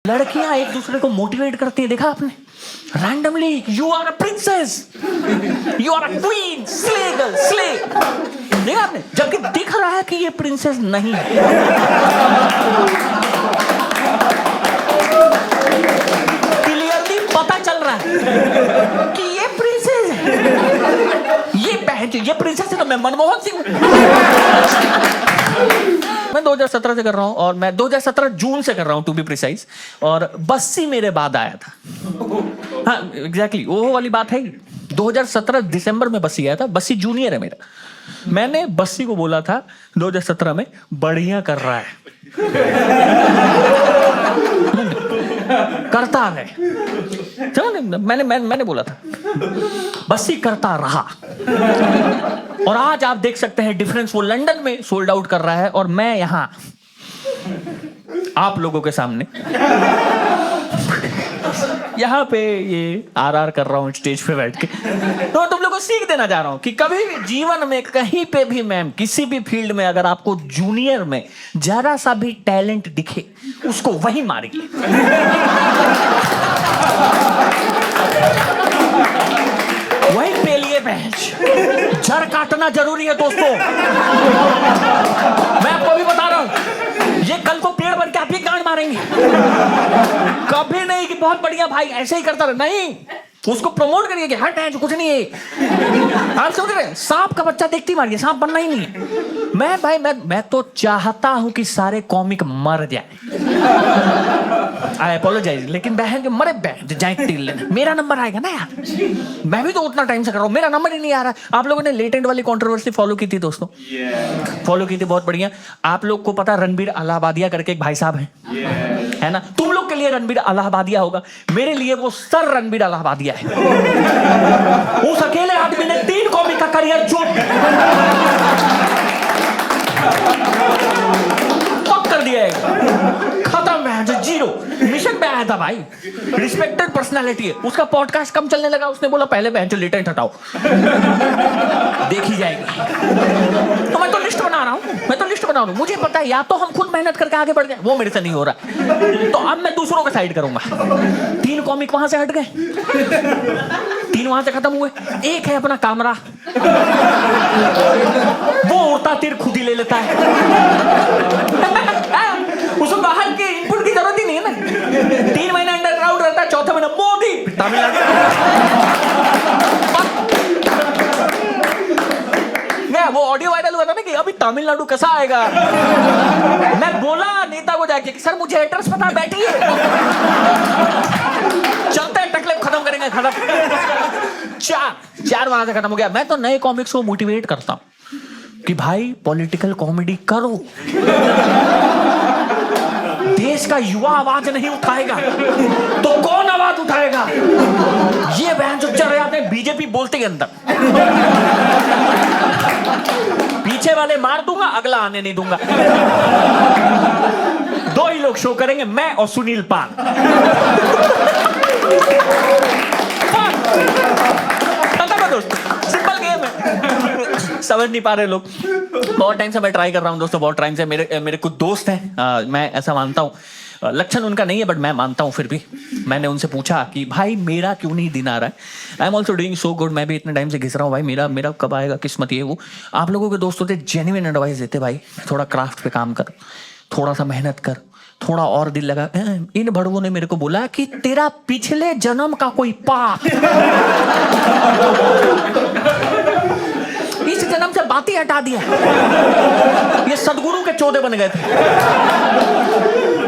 लड़कियां एक दूसरे को मोटिवेट करती है, देखा आपने? Randomly, you are a princess, you are a queen, slay girl, slay. देखा आपने? जबकि दिख रहा है कि ये प्रिंसेस नहीं है। क्लियरली पता चल रहा है कि ये प्रिंसेस है। ये प्रिंसेस है तो मैं मनमोहन सिंह हूं। मैं 2017 से कर रहा हूं, और मैं 2017 जून से कर रहा हूं टू बी प्रिसाइज। और बस्सी मेरे बाद आया था। हाँ एग्जैक्टली, वो वाली बात है। 2017 दिसंबर में बस्सी आया था। बस्सी जूनियर है मेरा। मैंने बस्सी को बोला था 2017 में, बढ़िया कर रहा है, करता है। मैंने बोला था, बस्सी करता रहा। और आज आप देख सकते हैं डिफरेंस। वो लंदन में सोल्ड आउट कर रहा है और मैं यहां आप लोगों के सामने यहाँ पे ये आरआर कर रहा हूँ स्टेज पे बैठ के। तो तुम लोगों को सीख देना चाह रहा हूँ कि कभी भी जीवन में कहीं पे भी मैम किसी भी फील्ड में अगर आपको जूनियर में जरा सा भी टैलेंट दिखे, उसको वही मारिए। वही पे लिए बेंच। जड़ काटना जरूरी है दोस्तों। मैं आपको अभी बता रहा हूं, ये कल को पेड़ बन के आप ही गांड मारेंगे। कभी नहीं कि बहुत बढ़िया भाई ऐसे ही करता रहे, नहीं। उसको प्रमोट करिए कि हट है, कुछ नहीं है। आप समझ रहे हैं? सांप का बच्चा देखती मारिए, सांप बनना ही नहीं। मैं तो चाहता हूं कि सारे कॉमिक मर जाए। आई अपोलोजाइज, लेकिन बहन के मरे बहन जाए टिल लेना, मेरा नंबर आएगा ना यार। मैं भी तो उतना टाइम से कर रहा हूं, मेरा नंबर ही नहीं आ रहा। आप लोगों ने लेटेंट वाली कंट्रोवर्सी फॉलो की थी दोस्तों? फॉलो की थी, बहुत बढ़िया। आप लोग को पता रणबीर अलाहाबादिया करके एक भाई साहब हैं, है ना? तुम लोग के लिए रणबीर अलाहाबादिया होगा, मेरे लिए वो सर रणबीर अलाहाबादिया है। उस अकेले आदमी ने 3 कॉमिक का करियर कर दिया है। खत्म है, जो जीरो मिशन पे आया था भाई। रिस्पेक्टेड पर्सनालिटी है। उसका पॉडकास्ट कम चलने लगा, उसने बोला पहले बहन जो लेटेंट हटाओ, देखी जाएगी। तो मैं तो लिस्ट बना रहा हूं, मुझे पता है या तो हम खुद मेहनत करके आगे बढ़ जाए, वो मेरे से नहीं हो रहा। तो अब मैं दूसरों का साइड करूंगा। 3 कॉमिक वहां से हट गए, 3 वहां से खत्म हुए। एक है अपना कामरा, वो उड़ता तीर खुद ही ले लेता है। उसको बाहर के इनपुट की जरूरत ही नहीं है ना। 3 महीना अंडरग्राउंड रहता है, 4था महीना मोदी तमिलनाडु। वो ऑडियो वायरल हुआ था ना कि अभी तमिलनाडु कैसा आएगा। मैं बोला नेता को जाके कि सर मुझे एड्रेस पता, बैठिए, चलते हैं टकले खत्म करेंगे। खत्म। 4 वहां से खत्म हो गया। मैं तो नए कॉमिक्स को मोटिवेट करता हूं कि भाई पॉलिटिकल कॉमेडी करो। देश का युवा आवाज नहीं उठाएगा तो कौन आवाज उठाएगा? ये बहन जो चल रहे आते हैं बीजेपी बोलते ही अंदर, पीछे वाले मार दूंगा, अगला आने नहीं दूंगा। 2 ही लोग शो करेंगे, मैं और सुनील पाल। दोस्तों सिंपल गेम है, समझ नहीं पा रहे लोग। बहुत टाइम से मैं ट्राई कर रहा हूं दोस्तों, बहुत टाइम से। मेरे कुछ दोस्त हैं, मैं ऐसा मानता हूं, लक्षण उनका नहीं है बट मैं मानता हूं फिर भी। मैंने उनसे पूछा कि भाई मेरा क्यों नहीं दिन आ रहा है? I am also doing so good, मैं भी इतने टाइम से घिस रहा हूँ भाई, मेरा कब आएगा किस्मत? ये वो आप लोगों के दोस्त होते, जेन्युइन एडवाइस देते, भाई थोड़ा क्राफ्ट पे काम कर, थोड़ा सा मेहनत कर, थोड़ा और दिल लगा। इन भड़वों ने मेरे को बोला कि तेरा पिछले जन्म का कोई पाप इस जन्म से बात ही हटा दिया। ये सदगुरु के चौदे बन गए थे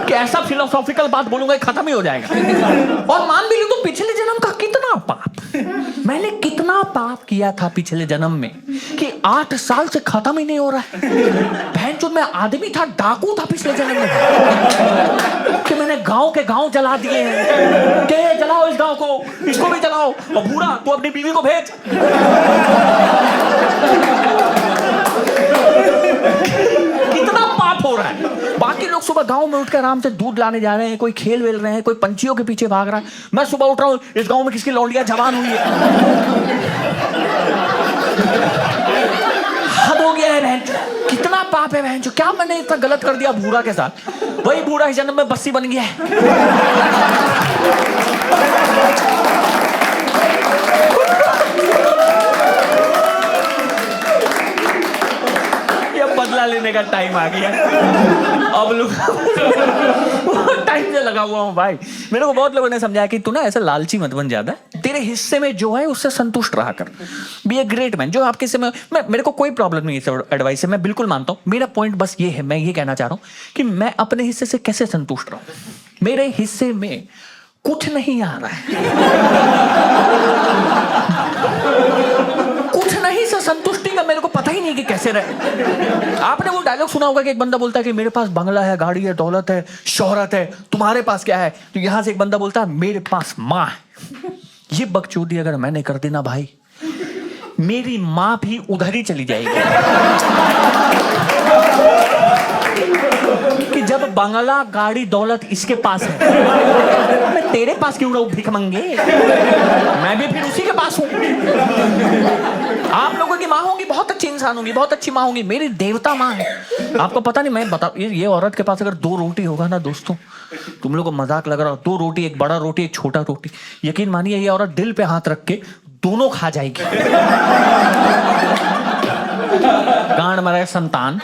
कि ऐसा फिलोसॉफिकल बात बोलूंगा खत्म ही हो जाएगा। और मान भी लूं तो पिछले जन्म का कितना पाप, मैंने कितना पाप किया था पिछले जन्म में कि 8 साल से खत्म ही नहीं हो रहा है। भैंचोद मैं आदमी था, डाकू था पिछले जन्म में, कि मैंने गांव के गांव जला दिए हैं। के जलाओ इस गांव को, इसको भी जलाओ, और बूढ़ा तू अपनी बीवी को भेज। कितना पाप हो रहा है। बाकी लोग सुबह गांव में उठकर आराम से दूध लाने जा रहे हैं, कोई खेल वेल रहे हैं, कोई पंछियों के पीछे भाग रहा है। मैं सुबह उठ रहा हूं, इस गांव में किसकी लौंडिया जवान हुई है। हद हो गया है बहन, कितना पाप है बहन। क्या मैंने इतना गलत कर दिया बूढ़ा के साथ? वही बूढ़ा इस जन्म में बस्सी बन गया है। बदला लेने का टाइम आ गया। अब लोग टाइम से लगा हुआ हूं भाई। मेरे को बहुत लोगों ने समझाया कि तू ना ऐसा लालची मत बन ज्यादा, तेरे हिस्से में जो है उससे संतुष्ट रहा कर, बी ए ग्रेट मैन। जो आपके हिस्से में, मेरे को कोई प्रॉब्लम नहीं है एडवाइस से, मैं बिल्कुल मानता हूं। मेरा पॉइंट बस ये है, मैं ये कहना चाह रहा हूं कि मैं अपने हिस्से से कैसे संतुष्ट रहूं। मेरे हिस्से में कुछ नहीं आ रहा है, कुछ नहीं से संतुष्टि का मेरे को पता ही नहीं कि कैसे रहे। आपने वो डायलॉग सुना होगा कि एक बंदा बोलता है कि मेरे पास बंगला है, गाड़ी है, दौलत है, शोहरत है, तुम्हारे पास क्या है? तो यहां से एक बंदा बोलता है मेरे पास माँ है। ये बकचोदी अगर मैंने कर दी ना भाई, मेरी माँ भी उधर ही चली जाएगी। कि जब बंगला, गाड़ी, दौलत इसके पास है, मैं तेरे पास क्यों रहूं भिख मंगे? मैं भी फिर उसी के पास हूं। आप लोगों की माँ होंगी, बहुत अच्छी इंसान होंगी, बहुत अच्छी माँ होंगी, मेरी देवता माँ है। आपको पता नहीं, मैं बता, ये औरत के पास अगर 2 रोटी होगा ना दोस्तों, तुम लोगों को मजाक लग रहा हो, 2 रोटी, एक बड़ा रोटी, एक छोटा रोटी, यकीन मानिए ये औरत दिल पे हाथ रख के दोनों खा जाएगी। गांड मरा संतान।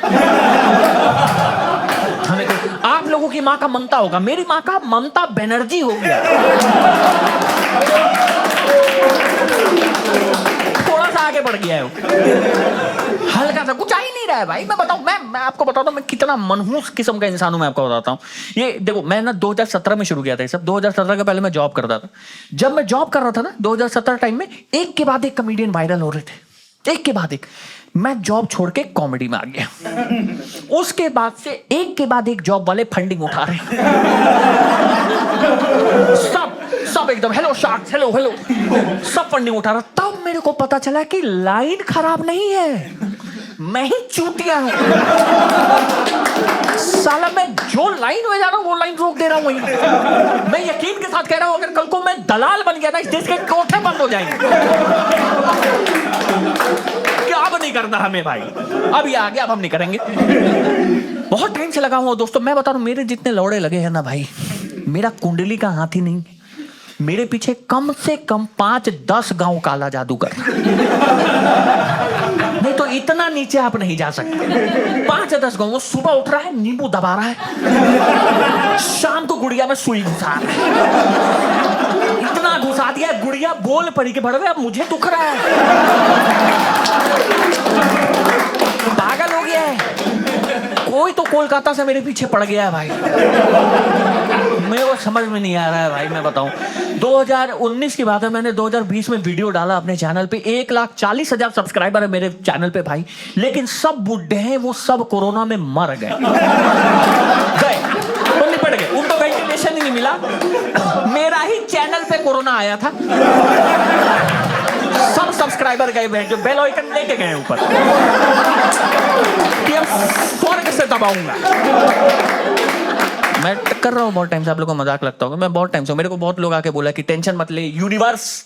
हमें आप लोगों की माँ का ममता होगा, मेरी माँ का ममता बनर्जी हो गया। थोड़ा सा आगे बढ़ गया है वो, हल्का सा, कुछ आ ही नहीं रहा है भाई। मैं बताऊं, मैं आपको बताता हूं मैं कितना मनहूस किस्म का इंसान हूं। मैं आपको बताता हूं, ये देखो, मैं ना 2017 में शुरू किया था ये सब। 2017 के पहले मैं जॉब करता था। जब मैं जॉब कर रहा था ना 2017 टाइम में, एक के बाद एक कॉमेडियन वायरल हो रहे थे, एक के बाद एक। मैं जॉब छोड़ के कॉमेडी में आ गया। उसके बाद से एक के बाद एक जॉब वाले फंडिंग उठा रहे। सब एकदम हेलो शार्क्स, हेलो हेलो, सब फंडिंग उठा रहा। तब मेरे को पता चला कि लाइन खराब नहीं है, मैं ही चूतिया हूं। साला मैं जो लाइन में जा रहा हूं वो लाइन रोक दे रहा हूं वहीं। मैं यकीन के साथ कह रहा हूं, अगर कल को मैं दलाल बन गया ना, इस देश के कोठे बंद हो जाएंगे। क्या अब नहीं करना हमें भाई, अब ये आ गया, अब हम नहीं करेंगे। बहुत टाइम से लगा हुआ दोस्तों। मैं बता रहा हूं, मेरे जितने लौड़े लगे हैं ना भाई, मेरा कुंडली का हाथ ही नहीं। मेरे पीछे कम से कम 5-10 गांव काला जादूगर, नहीं तो इतना नीचे आप नहीं जा सकते। 5-10 गांव। वो सुबह उठ रहा है, नींबू दबा रहा है, शाम को गुड़िया में सुई घुसा रहा है। इतना घुसा दिया, गुड़िया बोल पड़ी कि भड़वे अब मुझे दुख रहा है। पागल हो गया है। कोई तो कोलकाता से मेरे पीछे पड़ गया है भाई, मेरे को समझ में नहीं आ रहा है भाई। मैं बताऊं, 2019 की बात है, मैंने 2020 में वीडियो डाला अपने चैनल पे। 1,40,000 सब्सक्राइबर है मेरे चैनल पे भाई, लेकिन सब बुड्ढे हैं, वो सब कोरोना में मर गए। तो निपट गए, उनको वेंटिलेशन ही नहीं मिला। मेरा ही चैनल पे कोरोना आया था, सब सब्सक्राइबर गए, जो बेल आइकन लेके गए ऊपर कि अब स्वर्ग से दबाऊंगा। मैं कर रहा हूँ बहुत टाइम से, आप लोगों को मजाक लगता होगा, मैं बहुत टाइम से, मेरे को बहुत लोग आके बोला कि टेंशन मत ले, यूनिवर्स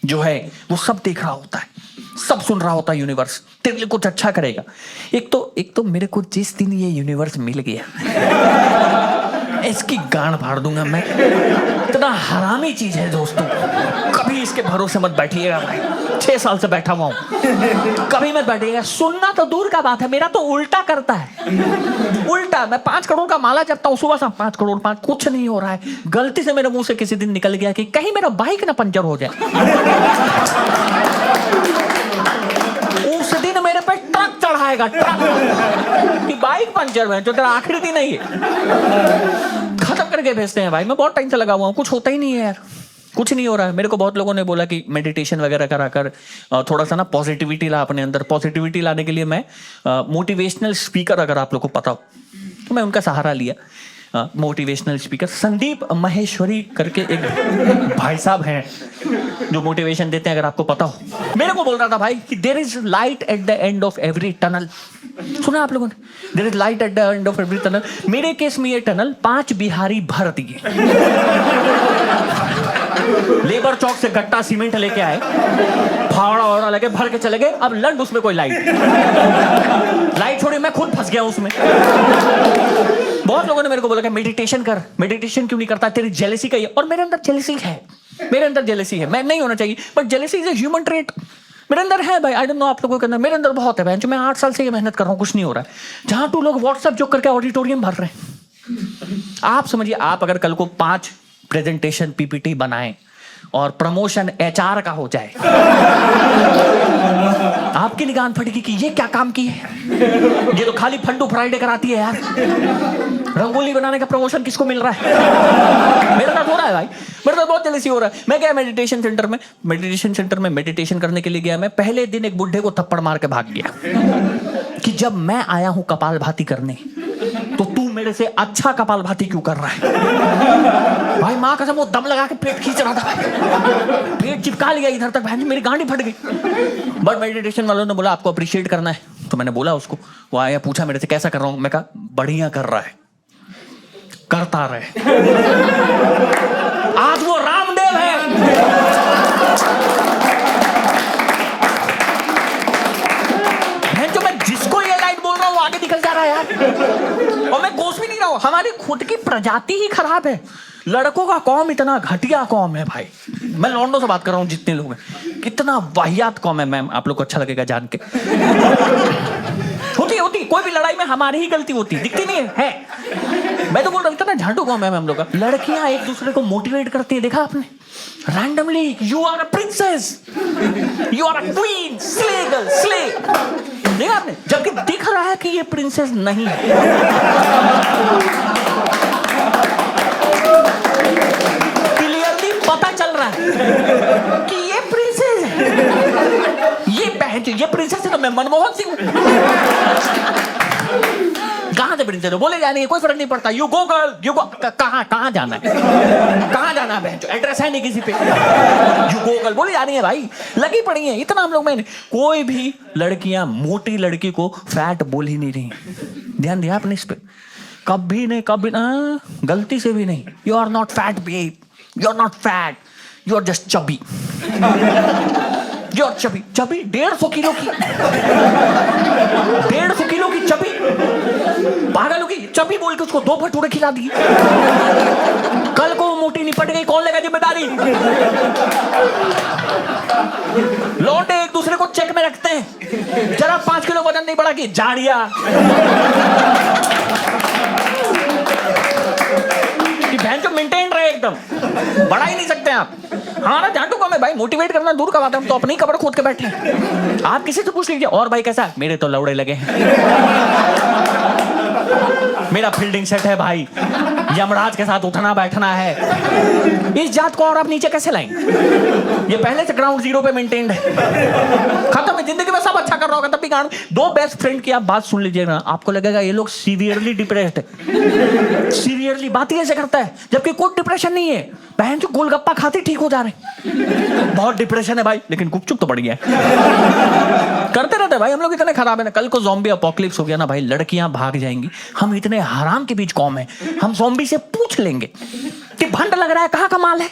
जो है वो सब देख रहा होता है, सब सुन रहा होता है, यूनिवर्स तेरे लिए कुछ अच्छा करेगा। एक तो मेरे को जिस दिन ये यूनिवर्स मिल गया, इसकी गांड फाड़ दूंगा मैं। इतना हरामी चीज है दोस्तों, कभी इसके भरोसे मत बैठिएगा भाई। 6 साल से बैठा हुआ हूं, कभी मत बैठिएगा। सुनना तो दूर का बात है, मेरा तो उल्टा करता है, उल्टा। मैं 5 करोड़ का माला जपता हूँ सुबह से, 5 करोड़ 5, कुछ नहीं हो रहा है। गलती से मेरे मुंह से किसी दिन निकल गया कि कहीं मेरा बाइक ना पंचर हो जाए। उस दिन मेरे पे ट्रक चढ़ाएगा, ट्रक कि बाइक पंचर है, जो तेरा आखिरी दिन नहीं है, खत्म करके भेजते हैं भाई। मैं बहुत टाइम से लगा हुआ हूँ, कुछ होता ही नहीं है यार, कुछ नहीं हो रहा है। मेरे को बहुत लोगों ने बोला कि मेडिटेशन वगैरह कराकर थोड़ा सा ना पॉजिटिविटी ला अपने अंदर। पॉजिटिविटी लाने के लिए मैं मोटिवेशनल स्पीकर, अगर आप लोग को पता हो तो मैं उनका सहारा लिया। मोटिवेशनल स्पीकर संदीप महेश्वरी करके एक भाई साहब हैं जो मोटिवेशन देते हैं, अगर आपको पता हो। मेरे को बोल रहा था भाई कि there is light at the end of every tunnel. सुना आप लोगों ने, there is light at the end of every tunnel. मेरे केस में ये टनल 5 बिहारी भर दिए। लेबर चौक से गट्टा सीमेंट लेके आए, फावड़ा वावड़ा लगे, भर के चले गए। अब लंड उसमें कोई लाइट छोड़ी, मैं खुद फंस गया उसमें। बहुत लोगों ने मेरे को बोला कि मेडिटेशन कर, मेडिटेशन क्यों नहीं करता, तेरी जेलेसी का ही है। और मेरे अंदर जेलेसी है, मेरे अंदर जेलेसी है, मैं नहीं होना चाहिए, but jealousy is a human trait मेरे अंदर है भाई। आई डोंट नो आप लोगों के अंदर, मेरे अंदर बहुत है भाई। जो मैं 8 साल से ये मेहनत कर रहा हूँ, कुछ नहीं हो रहा है। जहां टू लोग व्हाट्सएप जोक करके ऑडिटोरियम भर रहे हैं। आप समझिए, आप अगर कल को 5 प्रेजेंटेशन पीपीटी बनाएं और प्रमोशन एचआर का हो जाए, आपकी निगाह फटेगी कि ये क्या काम की है, ये तो खाली फंडू फ्राइडे कराती है यार। रंगोली बनाने का प्रमोशन किसको मिल रहा है? मेरे साथ हो रहा है भाई, मेरे साथ बहुत जेलसी हो रहा है। मैं गया मेडिटेशन सेंटर में मेडिटेशन करने के लिए गया। मैं पहले दिन एक बुढ़े को थप्पड़ मार के भाग गया कि जब मैं आया हूं कपालभाति करने, तो तू मेरे से अच्छा कपालभाति क्यों कर रहा है? भाई माँ कसम, वो दम लगा के पेट खींच रहा था, पेट चिपका लिया इधर तक, भाई मेरी गांडी फट गई। बट मेडिटेशन वालों ने बोला आपको अप्रिशिएट करना है, तो मैंने बोला उसको। वो आया, पूछा मेरे से कैसा कर रहा हूं, मैं कहा बढ़िया कर रहा है, करता रहे। आज वो रामदेव है। जो मैं जिसको ये लाइन बोल रहा हूं, वो आगे निकल जा रहा है यार, और मैं कोस भी नहीं रहा हूं। हमारी खुद की प्रजाति ही खराब है। लड़कों का कौम इतना घटिया कौम है भाई। मैं लौंडों से बात कर रहा हूं, जितने लोग हैं, कितना वाहियात कौम है। मैम आप लोग को अच्छा लगेगा जान के। होती कोई भी लड़ाई में हमारी ही गलती होती, दिखती नहीं है। मैं तो बोल रहा हूँ इतना झांटू कौम है हम लोग का। लड़कियां एक दूसरे को मोटिवेट करती है, देखा आपने? Randomly, you are a princess, you are a queen, slay girl, slay. देखा आपने? जबकि दिख रहा है कि ये प्रिंसेस नहीं है। क्लियरली पता चल रहा है कि ये प्रिंसेस है। ये प्रिंसेस है तो मैं मनमोहन सिंह हूं। कहां से प्रिंसेस हो? बोले जाने कोई फर्क नहीं पड़ता। You go girl, you go. कहां जाना है? कहां जाना है? बहन, एड्रेस है नहीं किसी पे। यू गो गर्ल बोले जा रही है भाई, लगी पड़ी है इतना हम लोग में। कोई भी लड़कियां मोटी लड़की को फैट बोल ही नहीं रही। ध्यान दिया आपने इस पे? कभी नहीं, कभी ना, गलती से भी नहीं। You are not fat babe, you are not fat, you are just chubby. और चबी 150 किलो की, 150 किलो की चबी, पागल होगी। चबी बोल के उसको 2 भटूरे खिला दिए। कल को मोटी निपट गई, कौन लेगा जिम्मेदारी? लौंडे एक दूसरे को चेक में रखते हैं। जरा 5 किलो वजन नहीं बढ़ा कि झाड़िया, कि बहन जो मेंटेन रहे एकदम, बढ़ा ही नहीं सकते आप। हमारा झांटू कम है भाई, मोटिवेट करना दूर का बात है, हम तो अपनी कब्र खोद के बैठे हैं। आप किसी से पूछ लीजिए, और भाई कैसा है? मेरे तो लौड़े लगे हैं। मेरा फील्डिंग सेट है भाई, यमराज के साथ उठना बैठना है। इस जात को और आप नीचे कैसे लाएंगे? ये पहले से ग्राउंड जीरो पे मेंटेन्ड है। खत्म है, जिंदगी में सब अच्छा कर रहा होगा तब भी गांड। 2 बेस्ट फ्रेंड की आप बात सुन लीजिए ना, आपको लगेगा ये लोग सीवियरली डिप्रेस्ड है। सीवियरली बात ही ऐसे करता है, जबकि कोई डिप्रेशन नहीं है। बहन जो गोलगप्पा खाती ठीक हो जा रहे, बहुत डिप्रेशन है भाई, लेकिन गुपचुप तो बढ़ गया है। करते रहते भाई हम लोग, इतने खराब है ना। कल को ज़ॉम्बी अपोकलिप्स हो गया ना भाई, लड़कियां भाग जाएंगी। हम इतने हराम के बीच कौम है, हम ज़ॉम्बी से पूछ लेंगे कि भंड लग रहा है, कहाँ का माल है?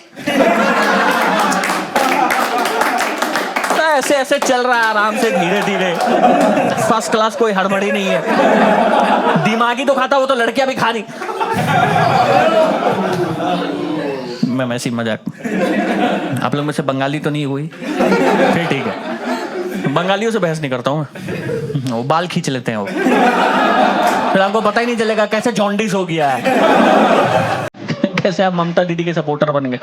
ऐसे ऐसे चल रहा है आराम से, धीरे धीरे, फर्स्ट क्लास, कोई हड़बड़ी नहीं है। दिमागी तो खाता, वो तो लड़कियां भी खा रही। मैं ऐसी मजाक, आप लोग में से बंगाली तो नहीं हुई? फिर ठीक है, बंगालियों से बहस नहीं करता हूँ मैं। वो बाल खींच लेते हैं वो, फिर आपको पता ही नहीं चलेगा कैसे जॉन्डिस हो गया है। कैसे आप ममता दीदी के सपोर्टर बन गए।